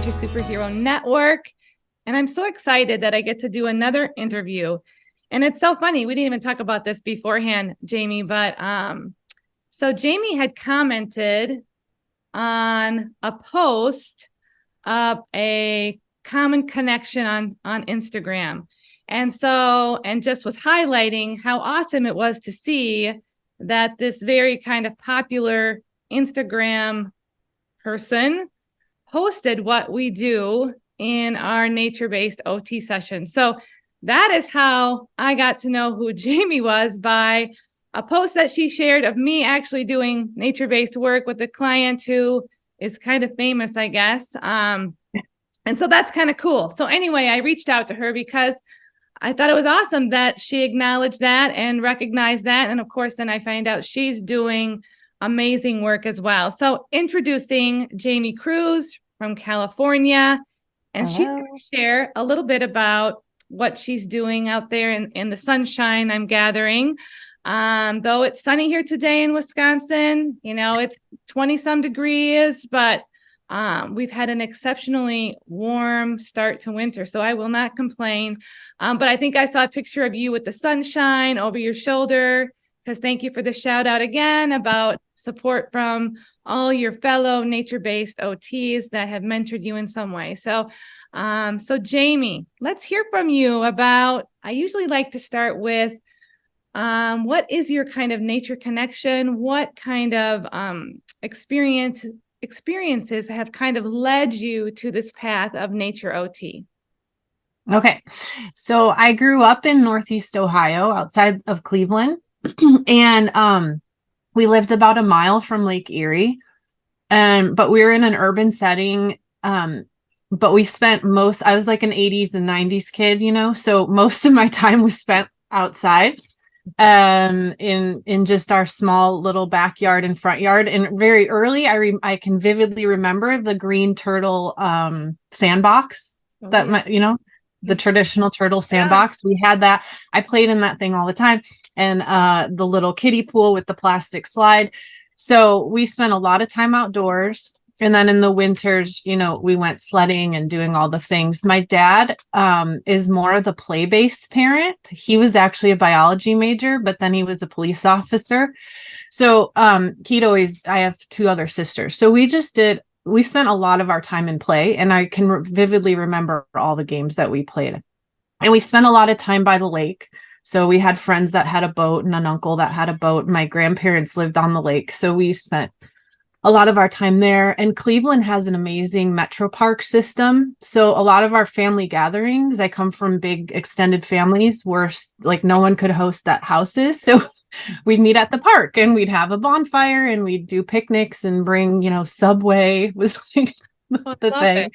Nature Superhero Network. And I'm so excited that I get to do another interview. And it's so funny. We didn't even talk about this beforehand, Jamie, but so Jamie had commented on a post of a common connection on Instagram. And just was highlighting how awesome it was to see that this very kind of popular Instagram person posted what we do in our nature-based OT session. So that is how I got to know who Jamie was, by a post that she shared of me actually doing nature-based work with a client who is kind of famous, I guess. And so that's kind of cool. So anyway, I reached out to her because I thought it was awesome that she acknowledged that and recognized that. And of course, then I find out she's doing amazing work as well. So introducing Jamie CRUZ from California, and she's going to share a little bit about what she's doing out there in the sunshine, I'm gathering. Though it's sunny here today in Wisconsin, it's 20 some degrees, but we've had an exceptionally warm start to winter, so I will not complain. But I think I saw a picture of you with the sunshine over your shoulder, because thank you for the shout out again about support from all your fellow nature-based OTs that have mentored you in some way. So Jamie, let's hear from you about, I usually like to start with, what is your kind of nature connection? What kind of experiences have kind of led you to this path of nature OT? Okay. So I grew up in Northeast Ohio, outside of Cleveland. And we lived about a mile from Lake Erie. But we were in an urban setting. But we spent I was like an 80s and 90s kid, so most of my time was spent outside, in just our small little backyard and front yard. And very early, I can vividly remember the green turtle sandbox the traditional turtle sandbox. Yeah. We had that. I played in that thing all the time. And the little kiddie pool with the plastic slide. So we spent a lot of time outdoors. And then in the winters, we went sledding and doing all the things. My dad is more of the play-based parent. He was actually a biology major, but then he was a police officer. So I have two other sisters. So we spent a lot of our time in play, and I can vividly remember all the games that we played. And we spent a lot of time by the lake. So we had friends that had a boat and an uncle that had a boat. My grandparents lived on the lake. So we spent a lot of our time there. And Cleveland has an amazing metro park system. So a lot of our family gatherings, I come from big extended families where like no one could host that houses. So we'd meet at the park and we'd have a bonfire and we'd do picnics and bring, Subway was like the thing.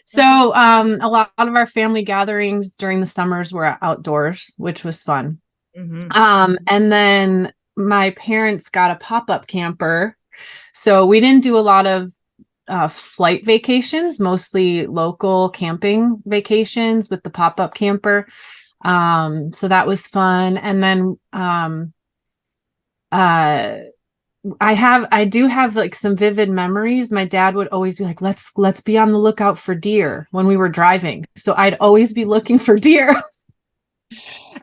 So a lot of our family gatherings during the summers were outdoors, which was fun. Mm-hmm. And then my parents got a pop-up camper. So we didn't do a lot of flight vacations, mostly local camping vacations with the pop-up camper. So that was fun. And then I do have like some vivid memories. My dad would always be like, let's be on the lookout for deer when we were driving. So I'd always be looking for deer.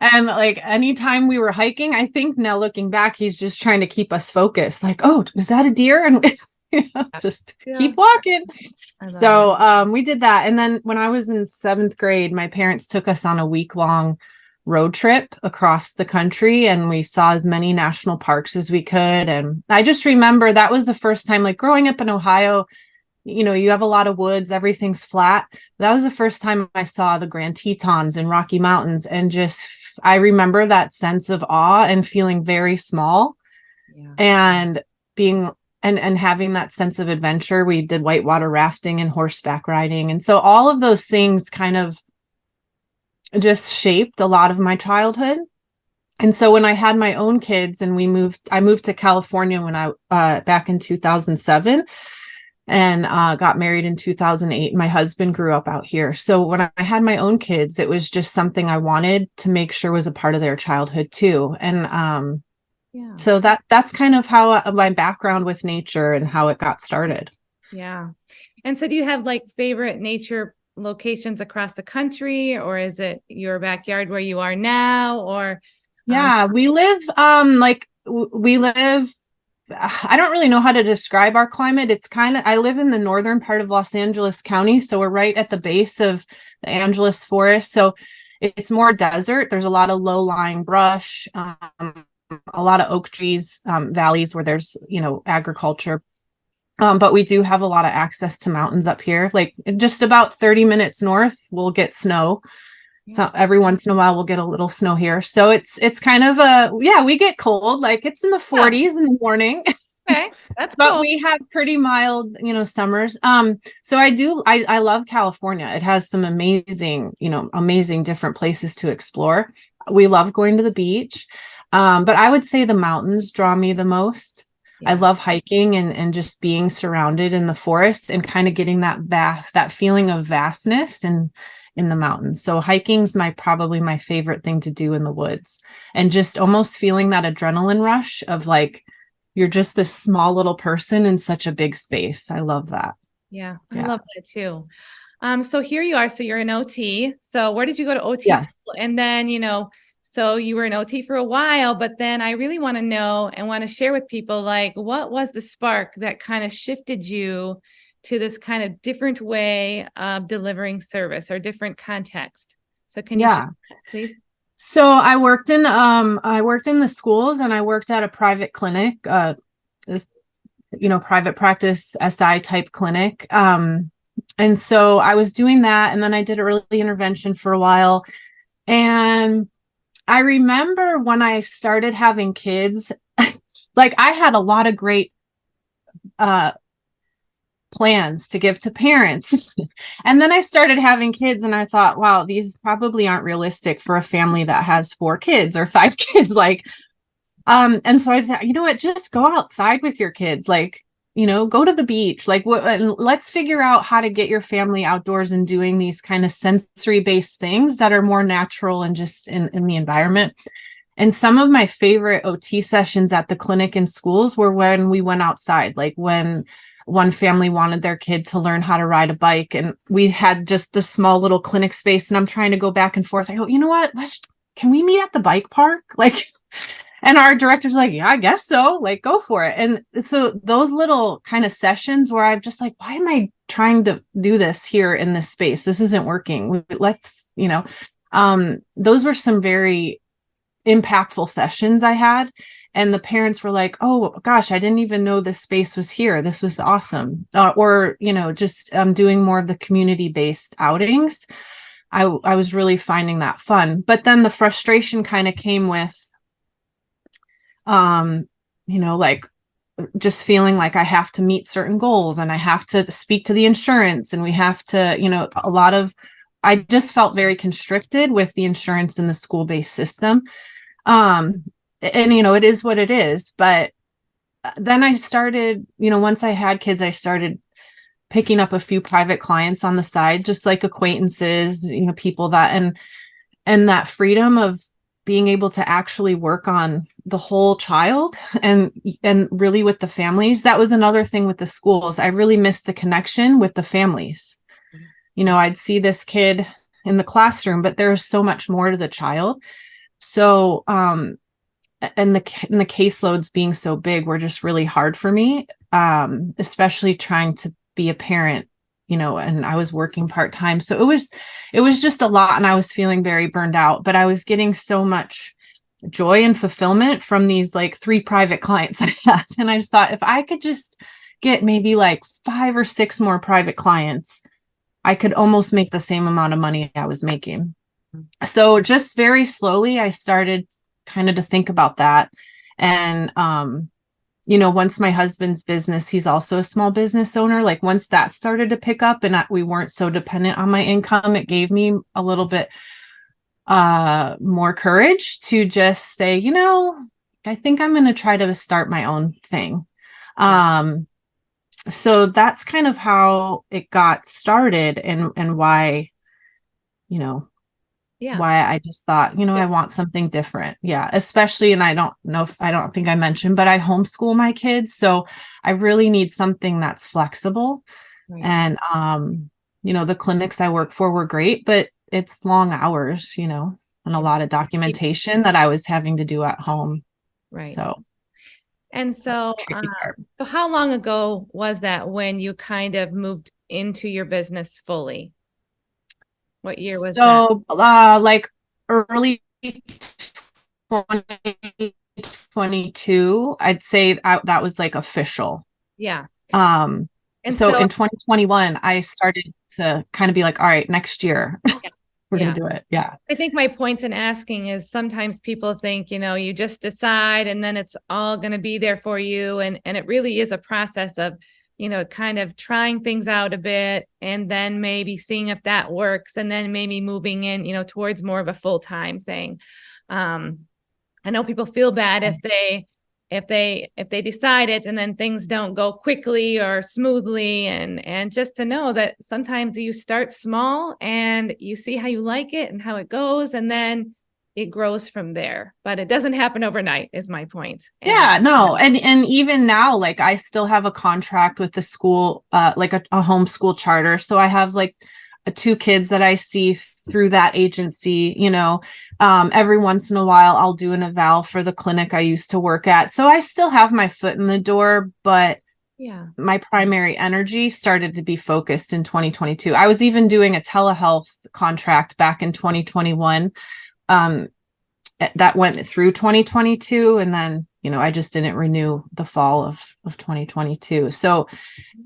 And like anytime we were hiking, I think now looking back, he's just trying to keep us focused. Like, oh, was that a deer? And just keep walking. So we did that. And then when I was in 7th grade, my parents took us on a week-long road trip across the country, and we saw as many national parks as we could. And I just remember that was the first time, like growing up in Ohio, you have a lot of woods, everything's flat. That was the first time I saw the Grand Tetons and Rocky Mountains, and I remember that sense of awe and feeling very small. Yeah. And being and having that sense of adventure. We did whitewater rafting and horseback riding. And so all of those things kind of just shaped a lot of my childhood. And so when I had my own kids and I moved to California when back in 2007, and got married in 2008. My husband grew up out here. So when I had my own kids, it was just something I wanted to make sure was a part of their childhood too. And so that's kind of how my background with nature and how it got started. Yeah. And so do you have like favorite nature locations across the country, or is it your backyard where you are now? Or Yeah, we live we live I don't really know how to describe our climate. It's kind of, I live in the northern part of Los Angeles County, so we're right at the base of the Angeles Forest. So it's more desert. There's a lot of low-lying brush, a lot of oak trees, valleys where there's, agriculture. But we do have a lot of access to mountains up here. Like just about 30 minutes north, we'll get snow. So every once in a while we'll get a little snow here. So it's kind of we get cold, like it's in the 40s in the morning. Okay, that's But cool. we have pretty mild, summers. So I love California. It has some amazing different places to explore. We love going to the beach. But I would say the mountains draw me the most. I love hiking and just being surrounded in the forest and kind of getting that feeling of vastness and in the mountains. So hiking's probably my favorite thing to do in the woods, and just almost feeling that adrenaline rush of like, you're just this small little person in such a big space. I love that. Yeah, I love that too. So here you are. So you're an OT. So where did you go to OT Yes. school? And then, so you were an OT for a while, but then I really want to know and want to share with people, like, what was the spark that kind of shifted you to this kind of different way of delivering service or different context? So can you share, please? So I worked in the schools, and I worked at a private clinic, this, private practice SI type clinic. And so I was doing that, and then I did early intervention for a while. And I remember when I started having kids, like I had a lot of great plans to give to parents. And then I started having kids, and I thought, wow, these probably aren't realistic for a family that has 4 kids or 5 kids. And so I said, you know what, just go outside with your kids, like, go to the beach, like and let's figure out how to get your family outdoors and doing these kind of sensory based things that are more natural and just in the environment. And some of my favorite OT sessions at the clinic and schools were when we went outside, like when one family wanted their kid to learn how to ride a bike, and we had just this small little clinic space, and I'm trying to go back and forth. I go, you know what, can we meet at the bike park? Like, and our director's like, yeah, I guess so. Like, go for it. And so those little kind of sessions where I'm just like, why am I trying to do this here in this space? This isn't working. Let's, those were some very impactful sessions I had. And the parents were like, oh gosh, I didn't even know this space was here. This was awesome. Or, just doing more of the community-based outings. I was really finding that fun. But then the frustration kind of came with, like just feeling like I have to meet certain goals, and I have to speak to the insurance, and we have to, I just felt very constricted with the insurance in the school-based system. And, it is what it is. But then I started, once I had kids, I started picking up a few private clients on the side, just like acquaintances, people and that freedom of being able to actually work on the whole child and really with the families. That was another thing with the schools. I really missed the connection with the families. I'd see this kid in the classroom, but there's so much more to the child. So, and the caseloads being so big were just really hard for me, especially trying to be a parent, and I was working part-time. So it was just a lot, and I was feeling very burned out, but I was getting so much joy and fulfillment from these like 3 private clients I had. And I just thought, if I could just get maybe like 5 or 6 more private clients, I could almost make the same amount of money I was making. So just very slowly, I started kind of to think about that. And, once my husband's business, he's also a small business owner. Like once that started to pick up and we weren't so dependent on my income, it gave me a little bit more courage to just say, I think I'm going to try to start my own thing. So that's kind of how it got started, and why, why I just thought, I want something different. Yeah. Especially, and I don't think I mentioned, but I homeschool my kids. So I really need something that's flexible. Right. And, the clinics I work for were great, but it's long hours, and a Yeah. lot of documentation that I was having to do at home. Right. So And so, tricky part. so how long ago was that when you kind of moved into your business fully? What year was that? So, like early 2022, I'd say that was like official. Yeah. Um, And so so, in 2021, I started to kind of be like, all right, next year yeah, we're yeah. gonna do it. Yeah. I think my point in asking is sometimes people think, you just decide and then it's all going to be there for you. And it really is a process of, kind of trying things out a bit and then maybe seeing if that works and then maybe moving in, towards more of a full-time thing. Um, I know people feel bad if they decide it and then things don't go quickly or smoothly, and just to know that sometimes you start small and you see how you like it and how it goes, and then it grows from there, but it doesn't happen overnight is my point. And Yeah, no. And even now, like I still have a contract with the school, like a homeschool charter. So I have like two kids that I see through that agency, every once in a while I'll do an eval for the clinic I used to work at. So I still have my foot in the door, but yeah, my primary energy started to be focused in 2022. I was even doing a telehealth contract back in 2021. That went through 2022, and then I just didn't renew the fall of 2022. So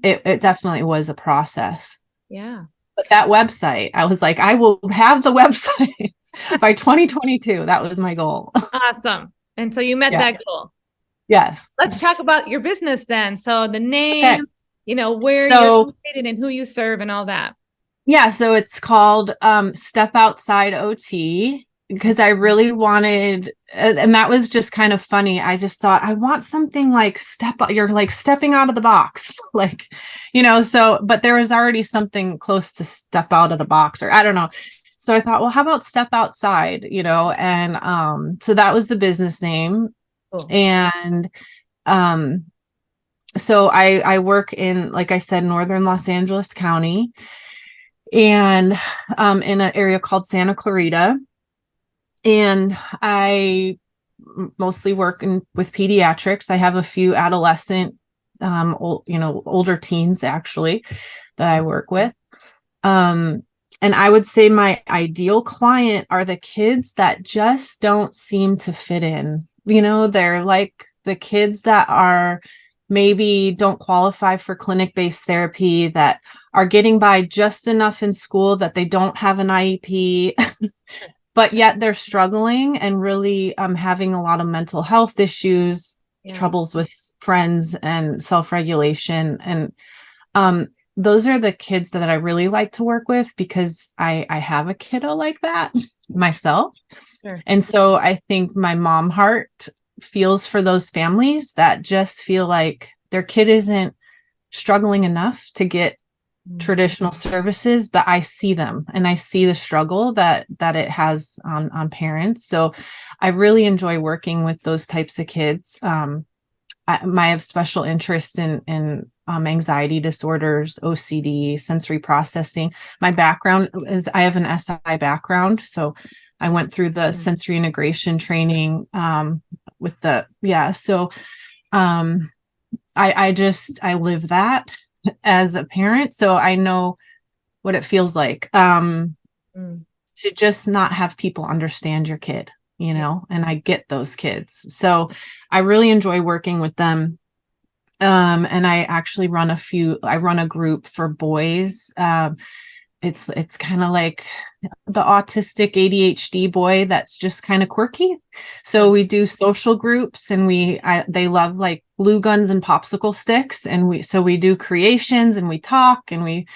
it definitely was a process. yeah. But that website, I was like, I will have the website by 2022. That was my goal. Awesome. And so you met Yeah. that goal. Yes. Let's talk about your business then. So the Okay. name, where you're So located and who you serve and all that. yeah, so it's called Step Outside OT, because I really wanted, and that was just kind of funny. I just thought I want something like you're like stepping out of the box, like, so, but there was already something close to step out of the box, or I don't know. So I thought, well, how about Step Outside, and so that was the business name. Cool. And um so I work in, like I said, northern Los Angeles County, and in an area called Santa Clarita. And I mostly work with pediatrics. I have a few adolescent, older teens actually that I work with. And I would say my ideal client are the kids that just don't seem to fit in. They're like the kids that are maybe don't qualify for clinic-based therapy, that are getting by just enough in school that they don't have an IEP, but yet they're struggling and really having a lot of mental health issues, Yeah. troubles with friends and self-regulation. And those are the kids that I really like to work with, because I have a kiddo like that myself. Sure. And so I think my mom heart feels for those families that just feel like their kid isn't struggling enough to get traditional services, but I see them and I see the struggle that it has on parents. So I really enjoy working with those types of kids. I have special interest in anxiety disorders, OCD, sensory processing. My background is I have an SI background, so I went through the sensory integration training with the So I live that as a parent, so I know what it feels like to just not have people understand your kid, and I get those kids. So I really enjoy working with them. And I actually run a group for boys. It's kind of like the autistic ADHD boy that's just kind of quirky. So we do social groups, and they love like glue guns and popsicle sticks. And we do creations, and we talk, and we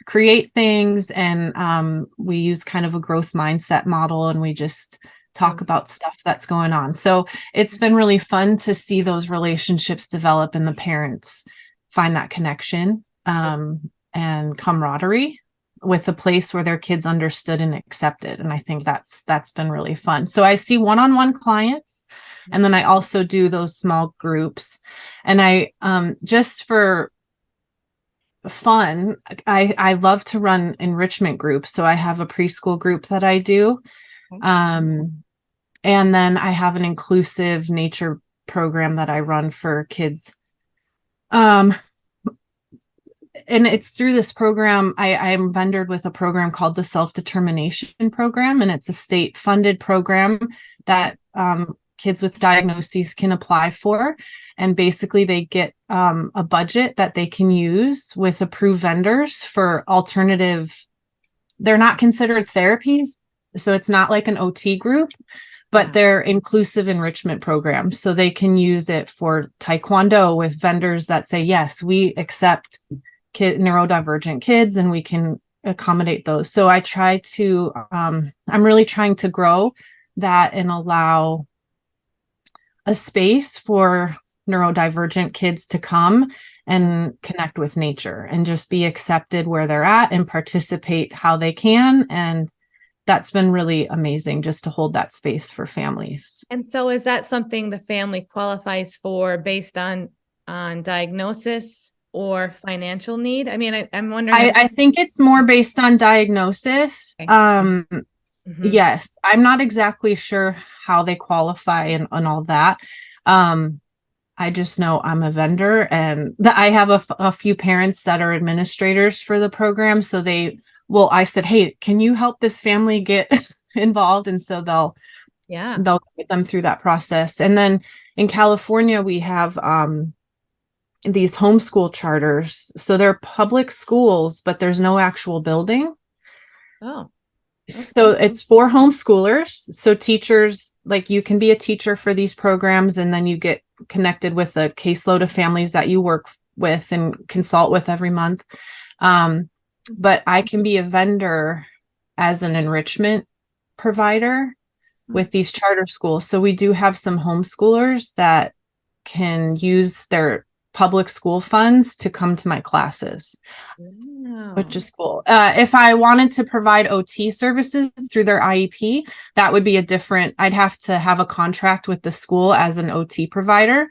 create things, and we use kind of a growth mindset model, and we just talk about stuff that's going on. So it's been really fun to see those relationships develop, and the parents find that connection and camaraderie with a place where their kids understood and accepted. And I think that's been really fun. So I see one-on-one clients, and then I also do those small groups. And I just for fun. I love to run enrichment groups. So I have a preschool group that I do. Um, and then I have an inclusive nature program that I run for kids. And it's through this program, I'm vendored with a program called the Self-Determination Program, and it's a state-funded program that kids with diagnoses can apply for. And basically they get a budget that they can use with approved vendors for alternative. They're not considered therapies, so it's not like an OT group, but they're inclusive enrichment programs. So they can use it for Taekwondo with vendors that say, yes, we accept neurodivergent kids and we can accommodate those. So I try to, I'm really trying to grow that and allow a space for neurodivergent kids to come and connect with nature and just be accepted where they're at and participate how they can. And that's been really amazing just to hold that space for families. And so is that something the family qualifies for based on diagnosis or financial need? I mean, I'm wondering. I think it's more based on diagnosis. Okay. Yes, I'm not exactly sure how they qualify and all that. I just know I'm a vendor, and I have a few parents that are administrators for the program. So I said, hey, can you help this family get involved? And so they'll get them through that process. And then in California, we have these homeschool charters. So they're public schools, but there's no actual building. Oh. Okay. So it's for homeschoolers. So teachers, like you can be a teacher for these programs, and then you get connected with a caseload of families that you work with and consult with every month. But I can be a vendor as an enrichment provider with these charter schools. So we do have some homeschoolers that can use their public school funds to come to my classes, which is cool. If I wanted to provide OT services through their IEP, that would be I'd have to have a contract with the school as an OT provider.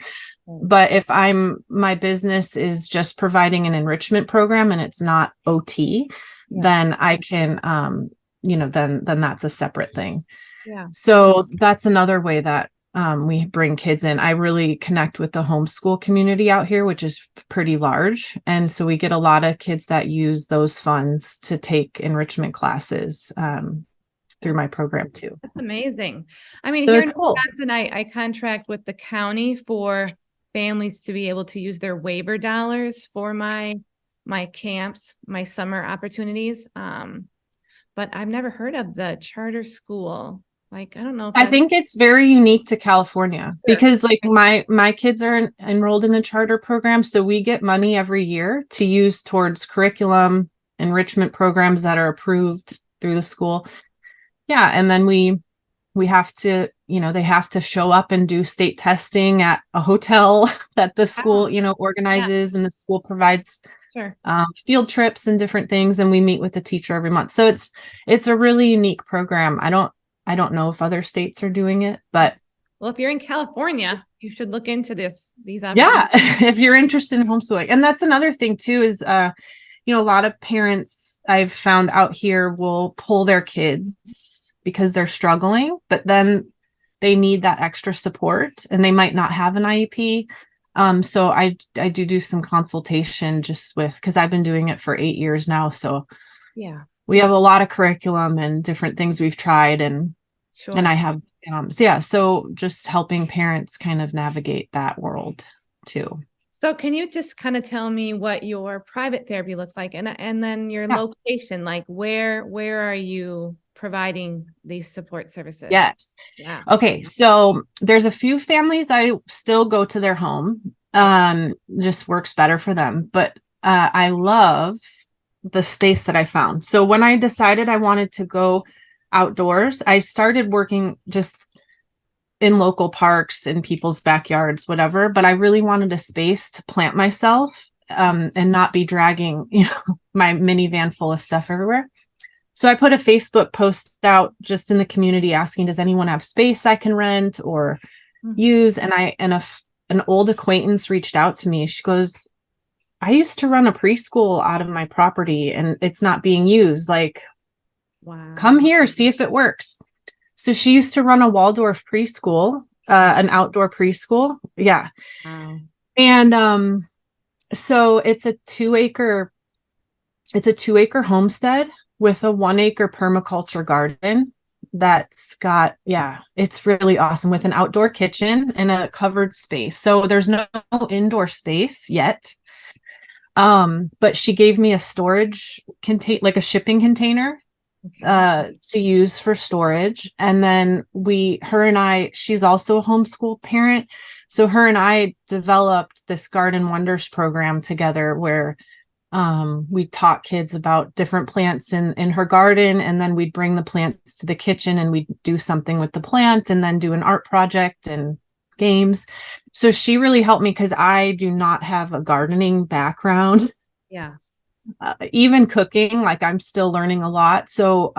But if my business is just providing an enrichment program and it's not OT, then I can, then that's a separate thing. Yeah. So that's another way that we bring kids in. I really connect with the homeschool community out here, which is pretty large. And so we get a lot of kids that use those funds to take enrichment classes through my program too. That's amazing. I mean, So here in cool. Wisconsin, I contract with the county for families to be able to use their waiver dollars for my camps, my summer opportunities. But I've never heard of the charter school. Like, I don't know. I think it's very unique to California because like my kids are enrolled in a charter program. So we get money every year to use towards curriculum, enrichment programs that are approved through the school. Yeah. And then we have to, they have to show up and do state testing at a hotel that the school, organizes, and the school provides field trips and different things. And we meet with the teacher every month. So it's a really unique program. I don't know if other states are doing it, but well, if you're in California, you should look into these options. Yeah, if you're interested in homeschooling. And that's another thing too, is a lot of parents I've found out here will pull their kids because they're struggling, but then they need that extra support and they might not have an IEP. So I do some consultation just because I've been doing it for 8 years now. So yeah. We have a lot of curriculum and different things we've tried, and I have, so just helping parents kind of navigate that world too. So can you just kind of tell me what your private therapy looks like, and then your location, like where are you providing these support services? Yes. Yeah. Okay. So there's a few families I still go to their home. Just works better for them, but I love the space that I found. So when I decided I wanted to go outdoors, I started working just in local parks, in people's backyards, whatever, but I really wanted a space to plant myself and not be dragging, my minivan full of stuff everywhere. So I put a Facebook post out just in the community asking, does anyone have space I can rent or use? And an old acquaintance reached out to me. She goes, I used to run a preschool out of my property and it's not being used. Like, come Wow. here, see if it works. So she used to run a Waldorf preschool, an outdoor preschool. Yeah. Wow. And so it's a 2 acre homestead with a 1 acre permaculture garden that's got, yeah, it's really awesome with an outdoor kitchen and a covered space. So there's no indoor space yet. But she gave me a storage contain like a shipping container Okay. to use for storage. And then her and I, she's also a homeschool parent. So her and I developed this Garden Wonders program together where we taught kids about different plants in her garden, and then we'd bring the plants to the kitchen and we'd do something with the plant and then do an art project and games. So she really helped me because I do not have a gardening background. Yeah. Even cooking, like I'm still learning a lot. So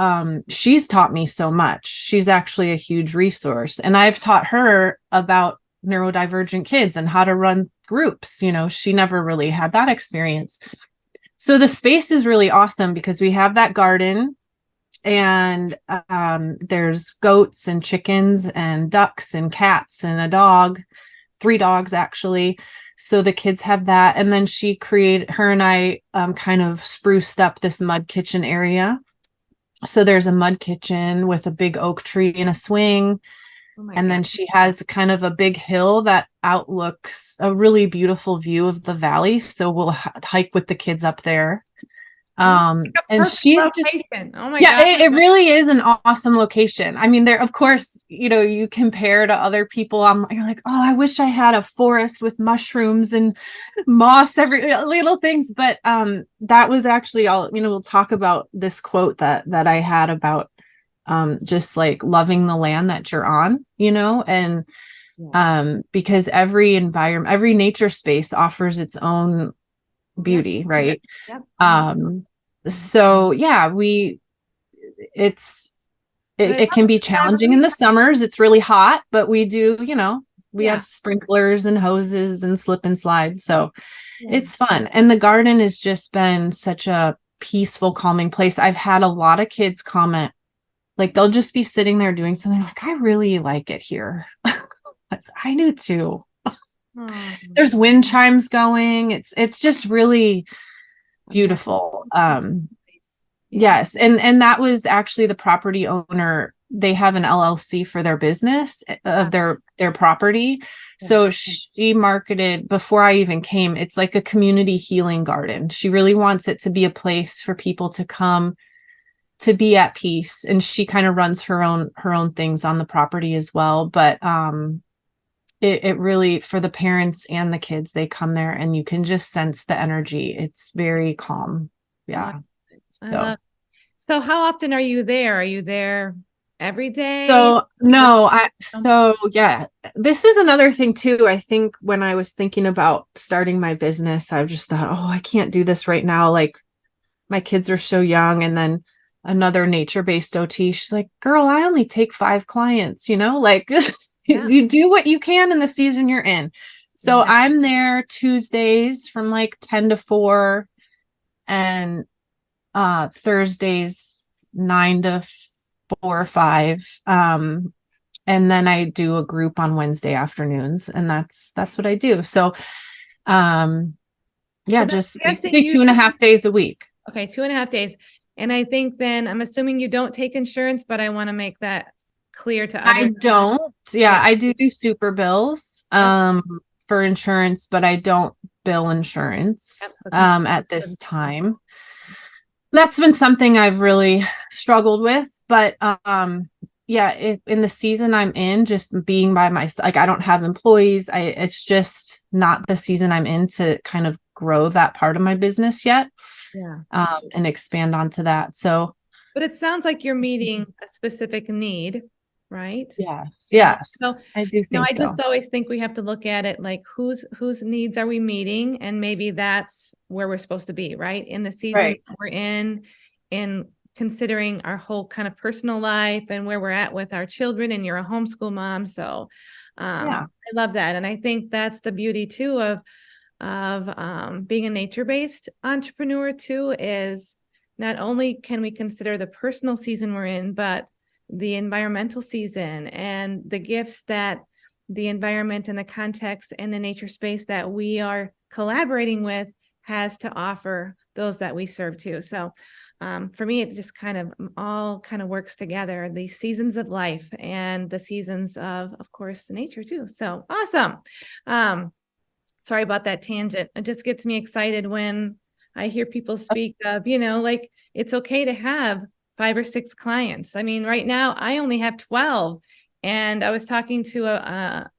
she's taught me so much. She's actually a huge resource. And I've taught her about neurodivergent kids and how to run groups. She never really had that experience. So the space is really awesome because we have that garden and there's goats and chickens and ducks and cats and a dog, 3 dogs actually. So the kids have that. And then her and I kind of spruced up this mud kitchen area. So there's a mud kitchen with a big oak tree and a swing. Oh my And God. then she has kind of a big hill that outlooks a really beautiful view of the valley. So we'll hike with the kids up there. Like a And perfect she's just, location. Oh my yeah, God. it really is an awesome location. I mean, there, of course, you compare to other people. You're like, oh, I wish I had a forest with mushrooms and moss, every little things. But that was actually all. We'll talk about this quote that I had about just like loving the land that you're on, and Yes. because every nature space offers its own Yep. beauty, right? Yep. So yeah, it's But it can be challenging in the summers. It's really hot, but we yeah. have sprinklers and hoses and slip and slide. So Yeah. it's fun. And the garden has just been such a peaceful, calming place. I've had a lot of kids comment, like they'll just be sitting there doing something like, I really like it here. I do too. Oh, There's wind chimes going. It's just really yeah. beautiful. Yeah. Yes, and that was actually the property owner. They have an LLC for their business of their property. Yeah. So she marketed before I even came. It's like a community healing garden. She really wants it to be a place for people to come to be at peace. And she kind of runs her own things on the property as well. But it really, for the parents and the kids, they come there and you can just sense the energy. It's very calm. Oh, Yeah. I So. love. So how often are you there? Are you there every day? So Like no, yeah, this is another thing too. I think when I was thinking about starting my business, I just thought, oh, I can't do this right now. Like my kids are so young. And then another nature-based OT, she's like, girl, I only take 5 clients, like just Yeah. you do what you can in the season you're in. So Yeah. I'm there Tuesdays from like 10 to 4 and Thursdays 9 to 4 or 5. And then I do a group on Wednesday afternoons, and that's what I do. So yeah, So then just I'm guessing basically you 2.5 days a week. okay, 2.5 days. And I think then I'm assuming you don't take insurance, but I want to make that clear to I others. don't. Yeah, Yeah. I do super bills Yep. for insurance, but I don't bill insurance Yep. Okay. at this time. That's been something I've really struggled with, but yeah, in the season I'm in, just being by myself, like I don't have employees. It's just not the season I'm in to kind of grow that part of my business yet, Yeah. and expand onto that. So But it sounds like you're meeting a specific need, right? yes, And yes, so, I do think I just so. always think we have to look at it like whose needs are we meeting? And maybe that's where we're supposed to be, right? In the season Right. that we're in considering our whole kind of personal life and where we're at with our children, and you're a homeschool mom. So Yeah. I love that. And I think that's the beauty too of of being a nature-based entrepreneur too is not only can we consider the personal season we're in, but the environmental season and the gifts that the environment and the context and the nature space that we are collaborating with has to offer those that we serve too. So for me, it just kind of all kind of works together, the seasons of life and the seasons of course, the nature too. So awesome. Sorry about that tangent. It just gets me excited when I hear people speak of, like it's okay to have 5 or 6 clients. I mean, right now I only have 12. And I was talking to a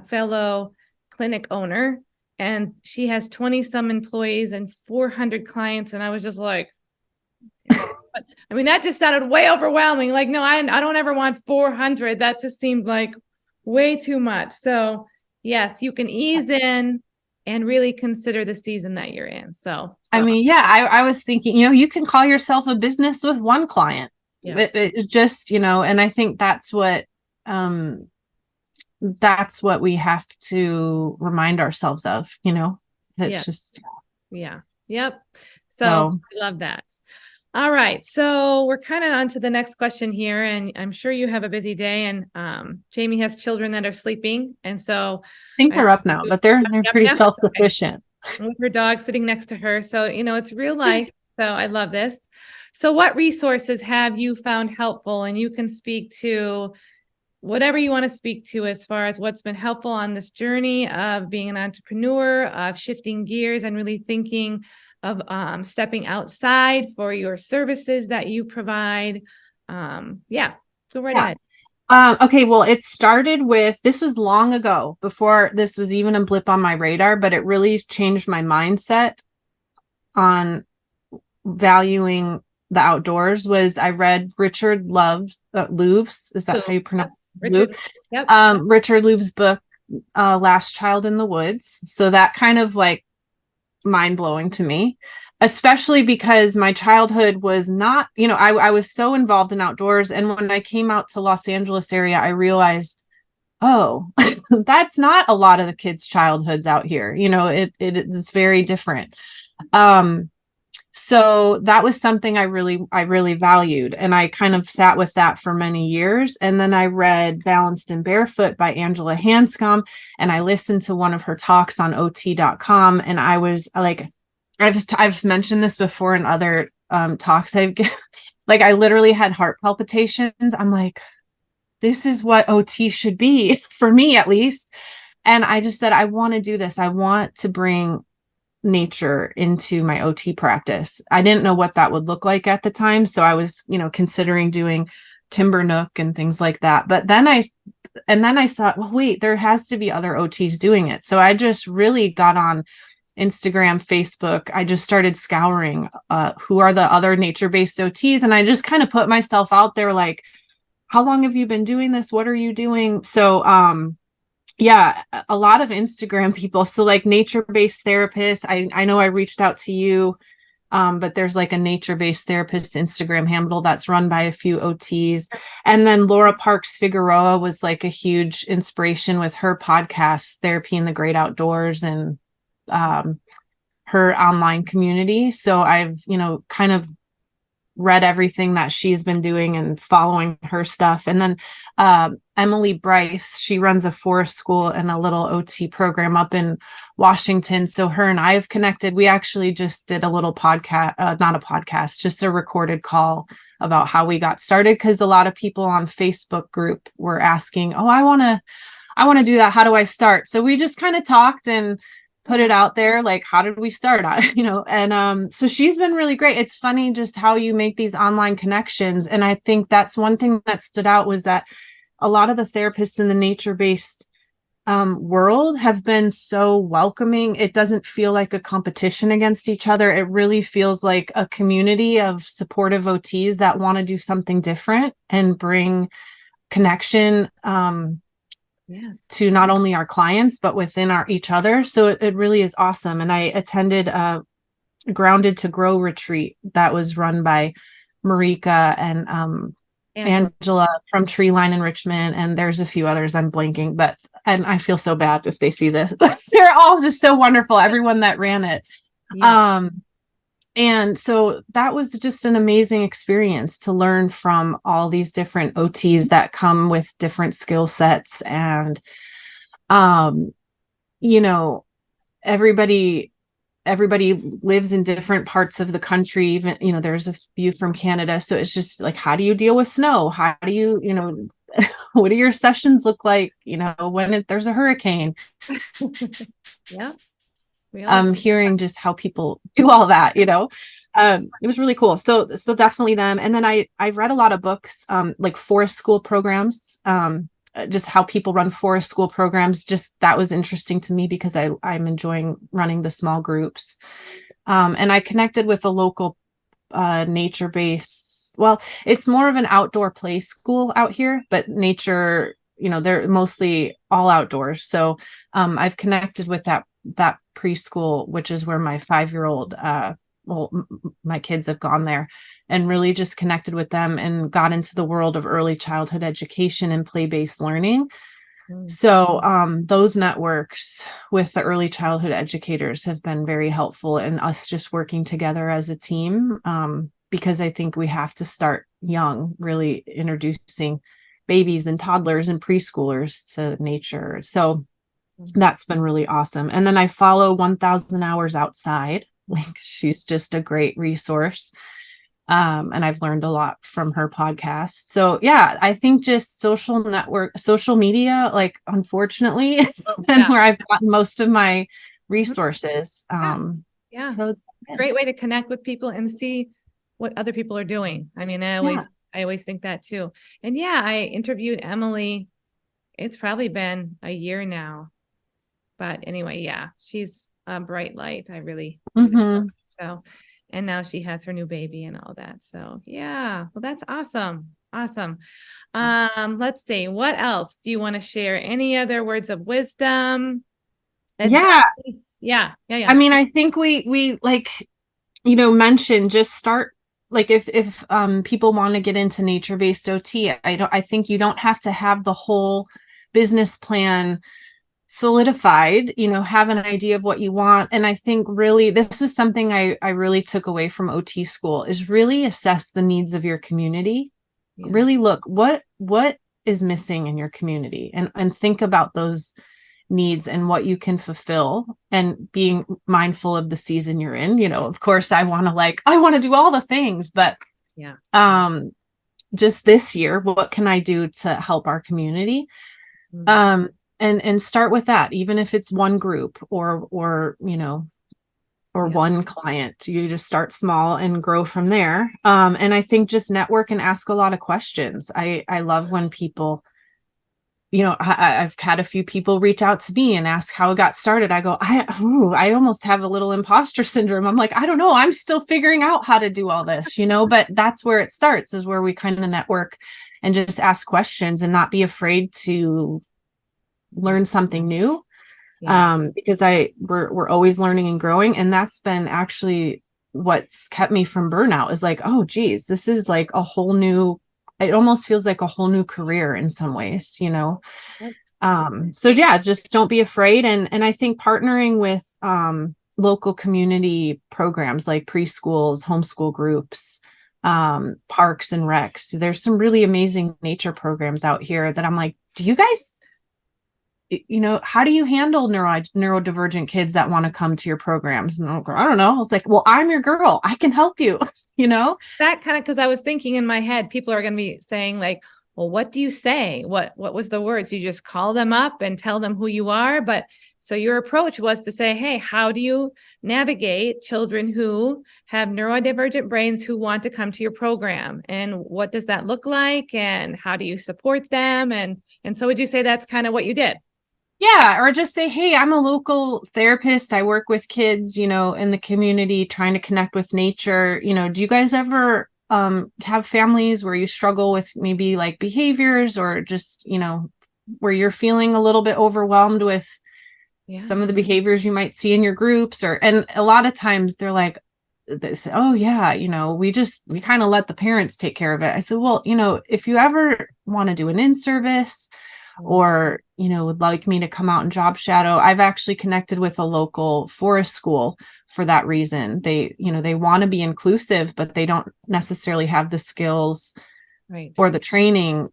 fellow clinic owner, and she has 20 some employees and 400 clients. And I was just like, I mean, that just sounded way overwhelming. Like, no, I don't ever want 400. That just seemed like way too much. So yes, you can ease in and really consider the season that you're in. So. I mean, yeah, I was thinking, you can call yourself a business with one client. Yes. It just, and I think that's what we have to remind ourselves of, it's just. Yeah. Yep. So I love that. All right. So we're kind of on to the next question here, and I'm sure you have a busy day, and Jamie has children that are sleeping. And so I think they're up now, but they're pretty self-sufficient. With her dog sitting next to her. So, it's real life. So I love this. So what resources have you found helpful? And you can speak to whatever you want to speak to as far as what's been helpful on this journey of being an entrepreneur, of shifting gears and really thinking of stepping outside for your services that you provide. Go right ahead. Okay, well, it started with, this was long ago, before this was even a blip on my radar, but it really changed my mindset on valuing the outdoors. Was I read Richard Louve's, is that how you pronounce it? Richard Louve's book, Last Child in the Woods. So that kind of like mind-blowing to me, especially because my childhood was not, I was so involved in outdoors. And when I came out to Los Angeles area, I realized, oh, that's not a lot of the kids' childhoods out here. It is very different. So that was something I really valued. And I kind of sat with that for many years. And then I read Balanced and Barefoot by Angela Hanscom. And I listened to one of her talks on OT.com. And I was like, I've mentioned this before in other talks. I literally had heart palpitations. I'm like, this is what OT should be for me, at least. And I just said, I want to do this. I want to bring nature into my OT practice. I didn't know what that would look like at the time. So I was, considering doing Timber Nook and things like that. But then I thought, well, wait, there has to be other OTs doing it. So I just really got on Instagram, Facebook. I just started scouring who are the other nature-based OTs. And I just kind of put myself out there, like, how long have you been doing this? What are you doing? So, a lot of Instagram people. So like nature-based therapists. I know I reached out to you, but there's like a nature-based therapist Instagram handle that's run by a few OTs. And then Laura Parks Figueroa was like a huge inspiration with her podcast, Therapy in the Great Outdoors, and her online community. So I've, kind of read everything that she's been doing and following her stuff. And then Emily Bryce, she runs a forest school and a little OT program up in Washington. So her and I have connected. We actually just did a little podcast, not a podcast, just a recorded call about how we got started. Because a lot of people on Facebook group were asking, oh, I want to do that. How do I start? So we just kind of talked and put it out there, like, how did we start? And so she's been really great. It's funny just how you make these online connections. And I think that's one thing that stood out, was that a lot of the therapists in the nature-based world have been so welcoming. It doesn't feel like a competition against each other. It really feels like a community of supportive OTs that want to do something different and bring connection to not only our clients, but within each other. So it really is awesome. And I attended a Grounded to Grow retreat that was run by Marika and Angela. Angela from Tree Line Enrichment, and there's a few others I'm blanking, but and I feel so bad if they see this. They're all just so wonderful, everyone that ran it. Yeah. Um, and so that was just an amazing experience to learn from all these different OTs that come with different skill sets. And, um, you know, everybody lives in different parts of the country. Even, there's a few from Canada. So it's just like, how do you deal with snow? How do you, what do your sessions look like, when there's a hurricane? Yeah. We all do. Hearing just how people do all that, it was really cool. So definitely them. And then I've read a lot of books, like forest school programs, just how people run forest school programs. Just that was interesting to me because I'm enjoying running the small groups. And I connected with a local nature base. Well, it's more of an outdoor play school out here, but nature, they're mostly all outdoors. So I've connected with that preschool, which is where my 5-year-old, my kids have gone there, and really just connected with them and got into the world of early childhood education and play-based learning. So those networks with the early childhood educators have been very helpful in us just working together as a team, because I think we have to start young, really introducing babies and toddlers and preschoolers to nature. So that's been really awesome. And then I follow 1000 Hours Outside. Like, she's just a great resource. And I've learned a lot from her podcast. So yeah, I think just social media, like, unfortunately, is where I've gotten most of my resources. Yeah. So it's a great way to connect with people and see what other people are doing. I mean, I always think that too. And yeah, I interviewed Emily. It's probably been a year now. But anyway, yeah, she's a bright light. I really, so, and now she has her new baby and all that. So yeah, well, that's awesome. Awesome. Let's see, what else do you want to share? Any other words of wisdom? Advice? Yeah. I mean, I think we like, mention, just start, like, if people want to get into nature-based OT, I think you don't have to have the whole business plan solidified, have an idea of what you want. And I think really this was something I really took away from OT school, is really assess the needs of your community. Really look what is missing in your community, and think about those needs and what you can fulfill, and being mindful of the season you're in. Of course, I want to do all the things, but just this year, what can I do to help our community? And start with that, even if it's one group or one client. You just start small and grow from there. And I think just network and ask a lot of questions. I love when people, I've had a few people reach out to me and ask how it got started. I go, I almost have a little imposter syndrome. I'm like, I don't know. I'm still figuring out how to do all this, but that's where it starts, is where we kind of network and just ask questions and not be afraid to learn something new. Because we're always learning and growing. And that's been actually what's kept me from burnout, is like, oh geez, this is like a whole new, it almost feels like a whole new career in some ways, so yeah, just don't be afraid. And I think partnering with local community programs like preschools, homeschool groups, parks and recs, there's some really amazing nature programs out here that I'm like, do you guys, how do you handle neurodivergent kids that want to come to your programs? And I don't know. It's like, well, I'm your girl. I can help you, That kind of, because I was thinking in my head, people are going to be saying like, well, what do you say? What was the words? You just call them up and tell them who you are. But so your approach was to say, hey, how do you navigate children who have neurodivergent brains who want to come to your program? And what does that look like? And how do you support them? And so would you say that's kind of what you did? Yeah, or just say, hey, I'm a local therapist. I work with kids, in the community, trying to connect with nature. Do you guys ever have families where you struggle with maybe like behaviors, or just, where you're feeling a little bit overwhelmed with some of the behaviors you might see in your groups? And a lot of times they're like, they say, oh yeah, we kind of let the parents take care of it. I said, well, if you ever want to do an in-service or, would like me to come out and job shadow, I've actually connected with a local forest school for that reason. They want to be inclusive, but they don't necessarily have the skills right. or the training.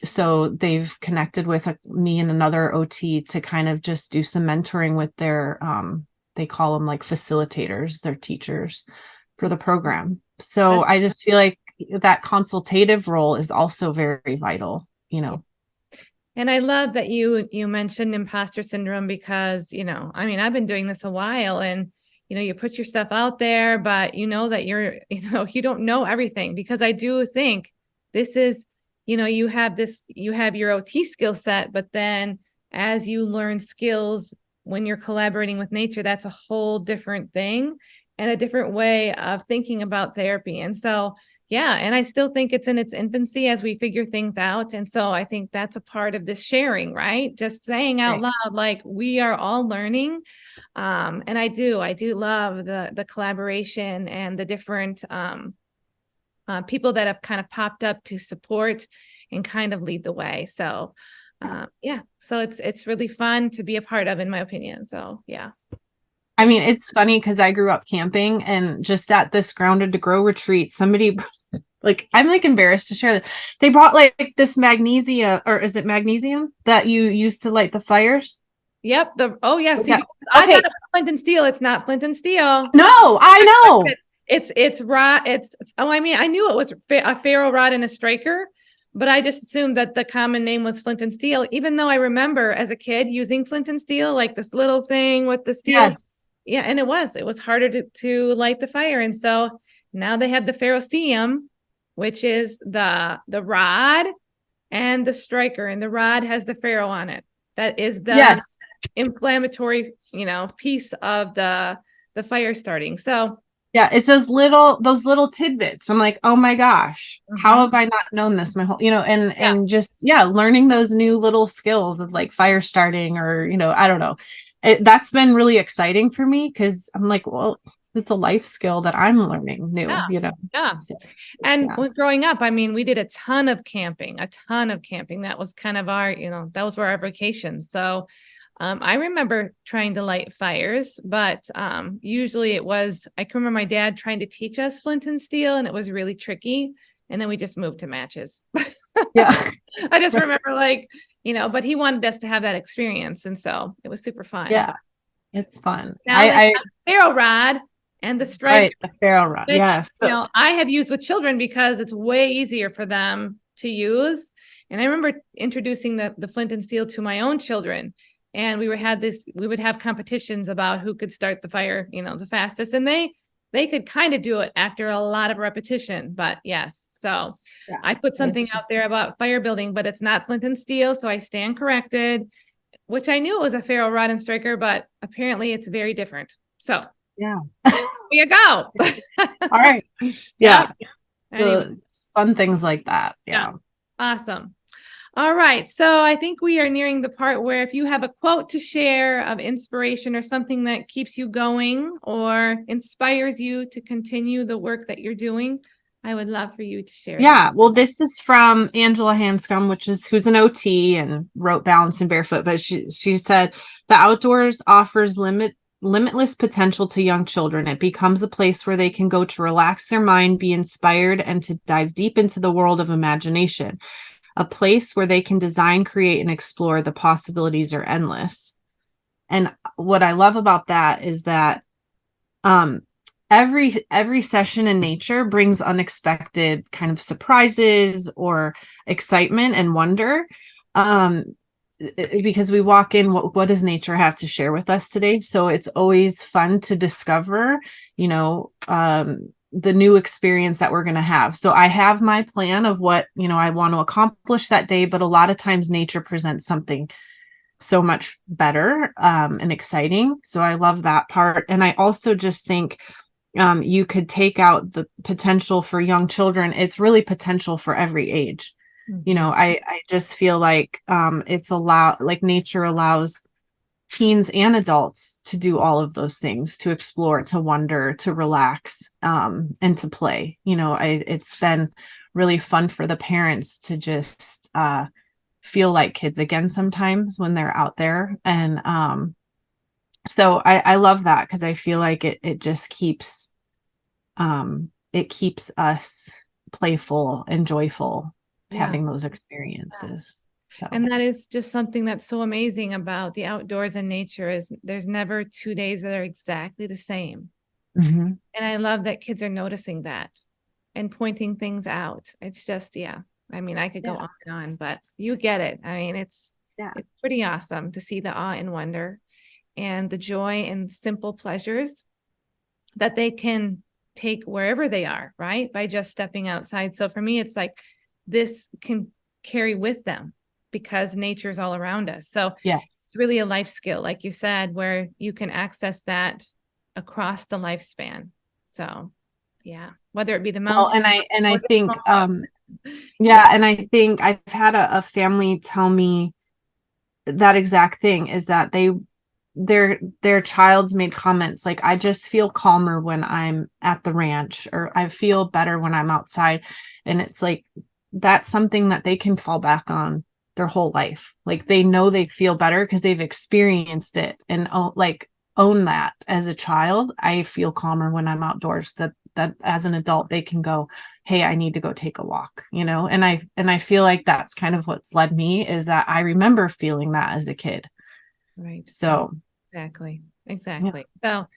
So they've connected with me and another OT to kind of just do some mentoring with their, they call them like facilitators, their teachers for the program. So I just feel like that consultative role is also very vital, And I love that you mentioned imposter syndrome because, I've been doing this a while and, you put your stuff out there, but that you don't know everything, because I do think this is, you have your OT skill set, but then as you learn skills when you're collaborating with nature, that's a whole different thing and a different way of thinking about therapy. And so, yeah, and I still think it's in its infancy as we figure things out. And so I think that's a part of this sharing, right? Just saying out loud, like we are all learning. And I do love the collaboration and the different people that have kind of popped up to support and kind of lead the way. So so it's really fun to be a part of, in my opinion. So yeah. I mean, it's funny because I grew up camping, and just at this Grounded to Grow retreat, somebody like, I'm like embarrassed to share that they brought like this magnesia, or is it magnesium that you use to light the fires? Yep. I Okay. thought it was flint and steel. It's not flint and steel. No, I know. It's rod. I knew it was a ferro rod and a striker, but I just assumed that the common name was flint and steel, even though I remember as a kid using flint and steel, like this little thing with the steel. Yes. Yeah. And it was harder to light the fire. And so now they have the ferrocerium, which is the rod and the striker, and the rod has the ferro on it. That is the inflammatory, piece of the fire starting. So yeah, it's those little tidbits. I'm like, oh my gosh, how have I not known this my whole, and just, learning those new little skills of like fire starting, or, I don't know. That's been really exciting for me, because I'm like, well, it's a life skill that I'm learning new, Yeah. So, and when growing up, we did a ton of camping. That was kind of our, that was our vacation. So I remember trying to light fires, but usually I can remember my dad trying to teach us flint and steel, and it was really tricky. And then we just moved to matches. Yeah. I just remember but he wanted us to have that experience. And so it was super fun. Yeah, it's fun. Now I ferro rod and the striker. Right, the ferro rod. Which, So I have used with children because it's way easier for them to use. And I remember introducing the flint and steel to my own children. And we would have competitions about who could start the fire, the fastest. And they could kind of do it after a lot of repetition, but yes. So I put something out there about fire building, but it's not flint and steel. So I stand corrected, which I knew it was a ferro rod and striker, but apparently it's very different. So yeah, there you go. All right. Yeah. Anyway. Fun things like that. Yeah. Awesome. All right. So I think we are nearing the part where if you have a quote to share of inspiration or something that keeps you going or inspires you to continue the work that you're doing, I would love for you to share. Yeah. Well, this is from Angela Hanscom, who's an OT and wrote Balance and Barefoot. But she said, the outdoors offers limitless potential to young children. It becomes a place where they can go to relax their mind, be inspired, and to dive deep into the world of imagination. A place where they can design, create, and explore. The possibilities are endless. And what I love about that is that every session in nature brings unexpected kind of surprises or excitement and wonder. Because we walk in, what does nature have to share with us today? So it's always fun to discover, the new experience that we're going to have. So I have my plan of what, I want to accomplish that day, but a lot of times nature presents something so much better and exciting. So I love that part. And I also just think you could take out the potential for young children. It's really potential for every age. I just feel like nature allows teens and adults to do all of those things, to explore, to wonder, to relax, and to play. It's been really fun for the parents to just feel like kids again sometimes when they're out there. And so I love that, because I feel like it just keeps it keeps us playful and joyful, having those experiences. So. And that is just something that's so amazing about the outdoors and nature, is there's never 2 days that are exactly the same. Mm-hmm. And I love that kids are noticing that and pointing things out. It's just, I mean, I could go on and on, but you get it. I mean, it's pretty awesome to see the awe and wonder and the joy and simple pleasures that they can take wherever they are, right? By just stepping outside. So for me, it's like this can carry with them because nature's all around us. So it's really a life skill, like you said, where you can access that across the lifespan. So whether it be the mountain. Well, and I think and I think I've had a family tell me that exact thing, is that their child's made comments like, I just feel calmer when I'm at the ranch, or I feel better when I'm outside. And it's like, that's something that they can fall back on their whole life. Like, they know they feel better because they've experienced it, and own that. As a child, I feel calmer when I'm outdoors. That as an adult, they can go, hey, I need to go take a walk, and I feel like that's kind of what's led me, is that I remember feeling that as a kid. Right. So exactly. So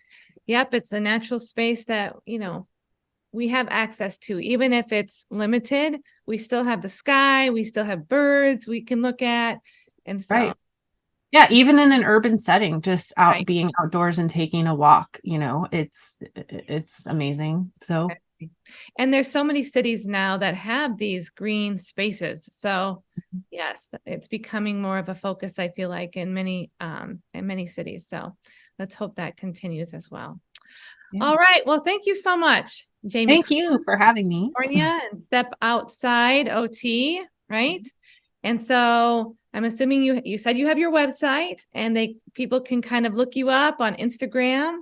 it's a natural space that we have access to. Even if it's limited, we still have the sky, we still have birds we can look at. And so even in an urban setting, just being outdoors and taking a walk, it's amazing. So and there's so many cities now that have these green spaces. So yes, it's becoming more of a focus, I feel like, in many cities. So let's hope that continues as well. All right. Well, thank you so much, Jamie. Thank you for having me. California and Step Outside OT, right? And so I'm assuming you said you have your website, and people can kind of look you up on Instagram.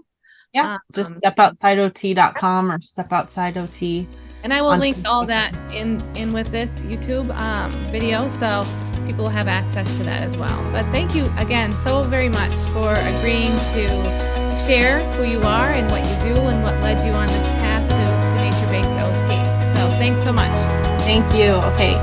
Yeah, just StepOutsideOT.com or StepOutsideOT. And I will link all that in with this YouTube video, so people will have access to that as well. But thank you again so very much for agreeing to share who you are and what you do and what led you on this path to nature-based OT. So thanks so much. Thank you. Okay.